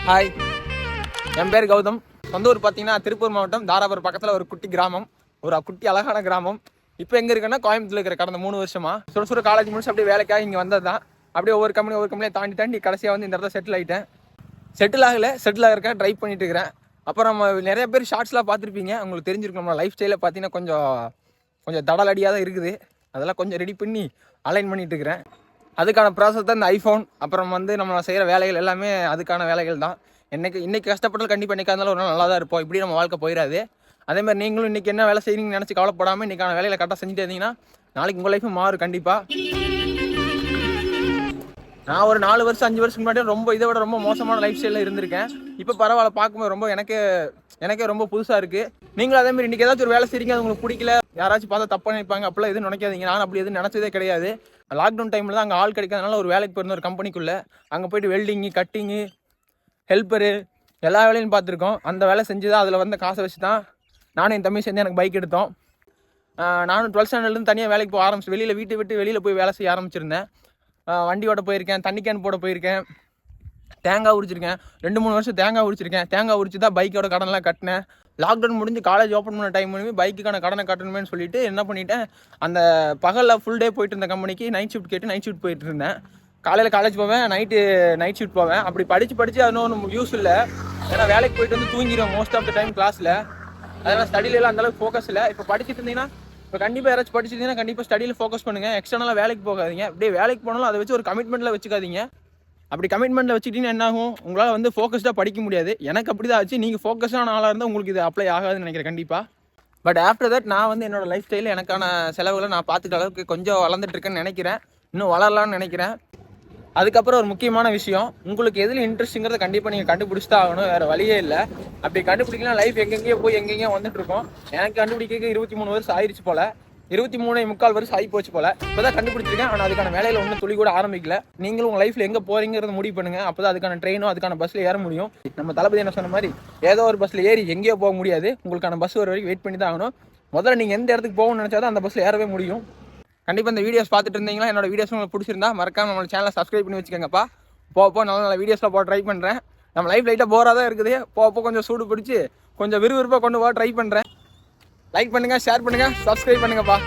Hi, என் பேர் கௌதம். சொந்த ஊர் பார்த்தீங்கன்னா திருப்பூர் மாவட்டம் தாராபுரம் பக்கத்தில் ஒரு குட்டி கிராமம், ஒரு குட்டி அழகான கிராமம். இப்போ எங்கே இருக்குன்னா கோயம்புத்தூர் இருக்கிற கடந்த 3 வருஷமா சுர காலேஜ் முடிச்சு அப்படியே வேலைக்காக இங்கே வந்தது தான். அப்படியே ஒவ்வொரு கம்பெனியை தாண்டி கடைசியாக வந்து இந்த இடத்துல செட்டில் ஆகிட்டேன். செட்டில் ஆகிறக்காக ட்ரை பண்ணிட்டு இருக்கிறேன். அப்புறம் நிறைய பேர் ஷார்ட்ஸ்லாம் பார்த்துருப்பீங்க, உங்களுக்கு தெரிஞ்சிருக்கும். நம்ம லைஃப் ஸ்டைலில் பார்த்தீங்கன்னா கொஞ்சம் தடலடியாக தான் இருக்குது. அதெல்லாம் கொஞ்சம் ரெடி பண்ணி அலைன் பண்ணிட்டு இருக்கிறேன். அதுக்கான ப்ராசஸ் தான் இந்த ஐஃபோன். அப்புறம் வந்து நம்ம செய்கிற வேலைகள் எல்லாமே அதுக்கான வேலைகள் தான். இன்னைக்கு கஷ்டப்பட்டாலும் கண்டிப்பாக இன்றைக்கா இருந்தாலும் ஒரு நாள் நல்லா தான் இருப்போம். இப்படி நம்ம வாழ்க்கை போயிடாது. அதேமாதிரி நீங்களும் இன்றைக்கி என்ன வேலை செய்யணும்னு நினச்சி கவலைப்படாமல் இன்றைக்கான வேலைகளை கரெக்டாக செஞ்சுட்டு இருந்தீங்கன்னா நாளைக்கு உங்கள் லைஃப்பும் மாறும் கண்டிப்பாக. நான் ஒரு 4 வருஷம் 5 வருஷம் முன்னாடி இதை விட ரொம்ப மோசமான லைஃப் ஸ்டைலில் இருந்திருக்கேன். இப்போ பரவாயில்ல, பார்க்கும்போது ரொம்ப எனக்கே ரொம்ப புதுசாக இருக்குது. நீங்களும் அதேமாதிரி இன்றைக்கி ஏதாச்சும் ஒரு வேலை செய்றீங்க, அது உங்களுக்கு பிடிக்கல, யாராச்சும் பார்த்தா தப்பாக நினைப்பாங்க, அப்படிலாம் எதுவும் நினைக்காதீங்க. நான் அப்படி எதுவும் நினச்சதே கிடையாது. லாக்டவுன் டைமில் தான் அங்கே ஆள் கிடைக்காதனால ஒரு வேலைக்கு போயிருந்த ஒரு கம்பெனிக்குள்ளே அங்கே போய்ட்டு வெல்டிங்கு, கட்டிங்கு, ஹெல்ப்பரு எல்லா வேலையும் பார்த்துருக்கோம். அந்த வேலை செஞ்சு தான் அதில் வந்து காசை வச்சு தான் நானும் என் தம்பி சேர்ந்து எனக்கு பைக் எடுத்தோம். நானும் 12th ஸ்டாண்டர்ட்லேருந்து தனியாக வேலைக்கு போக ஆரம்பிச்சு வீட்டை விட்டு வெளியில் போய் வேலை செய்ய ஆரம்பிச்சிருந்தேன். வண்டி ஓட்ட போயிருக்கேன், தண்ணி கேன் போட போயிருக்கேன், தேங்காய் உரிச்சிருக்கேன். 2-3 வருஷம் தேங்காய் உரிச்சிருக்கேன். தேங்காய் உரிச்சு தான் பைக்கோட கடனெலாம் கட்டினேன். லாக்டவுன் முடிஞ்சு காலேஜ் ஓப்பன் பண்ண டைம் பண்ணி பைக்குக்கான கடனை கட்டணுமேனு சொல்லிட்டு என்ன பண்ணிட்டேன், அந்த பகலில் ஃபுல் டே போயிட்டு இருந்த கம்பெனிக்கு நைட் ஷிஃப்ட் கேட்டு நைட் ஷிஃப்ட் போயிட்டு இருந்தேன். காலையில் காலேஜ் போவேன், நைட் ஷிஃப்ட் போவேன். அப்படி படித்து அது ஒன்றும் யூஸ் இல்லை. ஏன்னா வேலைக்கு போயிட்டு வந்து தூங்கிடுவோம் மோஸ்ட் ஆஃப் த டைம் கிளாஸில். அதனால் ஸ்டடியிலலாம் அந்தளவுக்கு ஃபோக்கஸ் இல்லை. இப்போ படிச்சுட்டு இருந்தீங்கன்னா, இப்போ கண்டிப்பாக யாராச்சும் படிச்சிருந்தீங்கன்னா கண்டிப்பாக ஸ்டடியில் ஃபோக்கஸ் பண்ணுங்கள். எக்ஸ்டர்னலாக வேலைக்கு போகாதீங்க. அப்படியே வேலைக்கு போனாலும் அதை வச்சு ஒரு கமிட்மெண்ட்டில் வச்சுக்காதீங்க. அப்படி கமிட்மெண்ட்டில் வச்சுக்கிட்டீங்கன்னா என்ன ஆகும், உங்களால் வந்து ஃபோக்கஸ்டாக படிக்க முடியாது. எனக்கு அப்படி தான் ஆச்சு. நீங்கள் ஃபோக்கஸான ஆளாக இருந்தால் உங்களுக்கு இது அப்ளை ஆகாதுன்னு நினைக்கிறேன் கண்டிப்பாக. பட் ஆஃப்டர் தட் நான் வந்து என்னோடய லைஃப் ஸ்டைலில் எனக்கான செலவுகளை நான் பார்த்துக்கிற அளவுக்கு கொஞ்சம் வளர்ந்துட்டுருக்கேன்னு நினைக்கிறேன். இன்னும் வளரலான்னு நினைக்கிறேன். அதுக்கப்புறம் ஒரு முக்கியமான விஷயம், உங்களுக்கு எதில் இன்ட்ரெஸ்ட்டுங்கிறத கண்டிப்பாக நீங்கள் கண்டுபிடிச்சி தான் ஆகணும். வேறு வழியே இல்லை. அப்படி கண்டுபிடிக்கலாம் லைஃப் எங்கெங்கேயோ வந்துட்டுருக்கோம். எனக்கு கண்டுபிடிக்க 23 வருஷம் ஆயிடுச்சு போல், 23.25 வருஷம் ஆகி போச்சு போல். இப்போ தான் கண்டுபிடிச்சிருக்கேன். ஆனால் அதுக்கான வேலையில் ஒன்றும் துளி கூட ஆரம்பிக்கல. நீங்களும் உங்கள் லைஃப்பில் எங்கே போகிறீங்கிறத முடிவு பண்ணுங்கள். அப்போ தான் அதுக்கான ட்ரெயினோ அதுக்கான பஸ்ஸில் ஏற முடியும். நம்ம தளபதி என்ன சொன்ன மாதிரி ஏதோ ஒரு பஸ்ஸில் ஏறி எங்கேயோ போக முடியாது. உங்களுக்கான பஸ் வர வரைக்கும் வெயிட் பண்ணி தான் ஆகணும். முதல்ல நீங்கள் எந்த இடத்துக்கு போகணும்னு நினச்சா தான் அந்த பஸ்ஸில் ஏறவே முடியும். கண்டிப்பாக இந்த வீடியோஸ் பார்த்துட்டு இருந்தீங்களா, என்னோட வீடியோஸ் உங்களுக்கு பிடிச்சிருந்தா மறக்காம நம்ம சேனலை சப்ஸ்கிரைப் பண்ணி வச்சுக்கோங்கப்பா. போக நல்ல வீடியோஸ்லாம் போக ட்ரை பண்ணுறேன். நம்ம லைஃப் லைட்டாக போராக தான் இருக்குது. போக கொஞ்சம் சூடு பிடிச்சி கொஞ்சம் விறுவிறுப்பாக கொண்டு போக ட்ரை பண்ணுறேன். லைக் பண்ணுங்கள், ஷேர் பண்ணுங்கள், சப்ஸ்கிரைப் பண்ணுங்கப்பா.